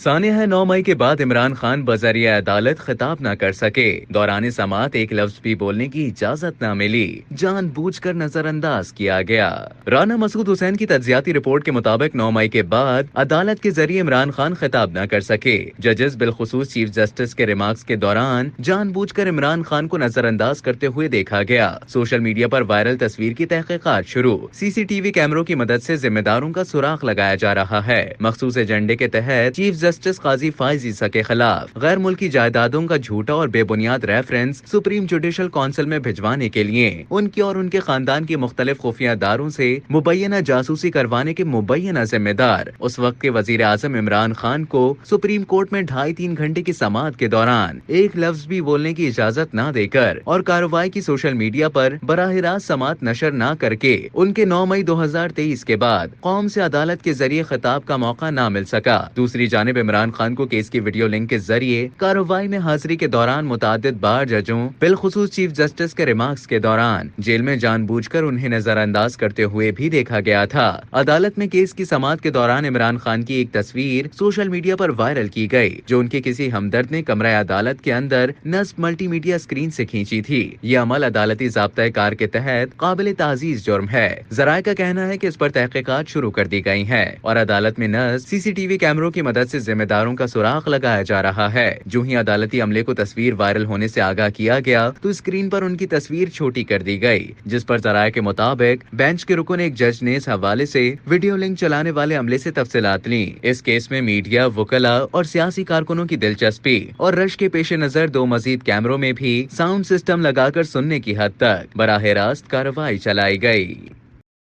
सानिया 9 मई के बाद इमरान खान बजरिए अदालत खिताब न कर सके। दौरान समात एक लफ्ज भी बोलने की इजाजत न मिली। जानबूझकर नजरअंदाज किया गया। राना मसूद हुसैन की तज्जियाती रिपोर्ट के मुताबिक 9 मई के बाद अदालत के जरिए इमरान खान खिताब न कर सके। जजेस बिलखुसूस चीफ जस्टिस के रिमार्क्स के दौरान जानबूझकर इमरान खान को नजरअंदाज करते हुए देखा गया। सोशल मीडिया पर वायरल तस्वीर की तहकीकात शुरू। सीसीटीवी कैमरों की मदद से जिम्मेदारों का सुराग लगाया जा रहा है। मखसूस एजेंडे के तहत चीफ जस्टिस काजी फाइज ईसा के खिलाफ गैर मुल्की जायदादों का झूठा और बेबुनियाद रेफरेंस सुप्रीम जुडिशल काउंसिल में भिजवाने के लिए उनके और उनके खानदान के मुख्तलिफ खुफिया इदारों से मुबैना जासूसी करवाने के मुबैना जिम्मेदार उस वक्त के वजीर आजम इमरान खान को सुप्रीम कोर्ट में 2.5-3 घंटे की समाअत के दौरान एक लफ्ज भी बोलने की इजाजत न देकर और कार्रवाई की सोशल मीडिया पर बराह रास्त समाअत नशर न करके उनके 9 मई 2023 के बाद कौम से अदालत के जरिए खिताब का मौका न मिल सका। दूसरी जानिब इमरान खान को केस की वीडियो लिंक के जरिए कार्रवाई में हाजिरी के दौरान मुतादिद बार जजों बिलखुसूस चीफ जस्टिस के रिमार्क्स के दौरान जेल में जानबूझकर उन्हें नजरअंदाज करते हुए भी देखा गया था। अदालत में केस की समाअत के दौरान इमरान खान की एक तस्वीर सोशल मीडिया पर वायरल की गई, जो उनके किसी हमदर्द ने कमरा अदालत के अंदर नस्ब मल्टीमीडिया स्क्रीन से खींची थी। ये अमल अदालती ज़ाब्ता कार के तहत काबिल ताजीज जुर्म है। जराये का कहना है कि इस पर तहकीकात शुरू कर दी गई है और अदालत में नस्ब सीसीटीवी कैमरों की मदद से जिम्मेदारों का सुराग लगाया जा रहा है। जो ही अदालती अमले को तस्वीर वायरल होने से आगाह किया गया तो स्क्रीन पर उनकी तस्वीर छोटी कर दी गई, जिस पर जराये के मुताबिक बेंच के रुकन एक जज ने इस हवाले से वीडियो लिंक चलाने वाले अमले से तफसीलात ली। इस केस में मीडिया, वकला और सियासी कारकुनों की दिलचस्पी और रश के पेश नजर 2 मजीद कैमरों में भी साउंड सिस्टम लगाकर सुनने की हद तक बराह रास्त कार्रवाई चलाई गई।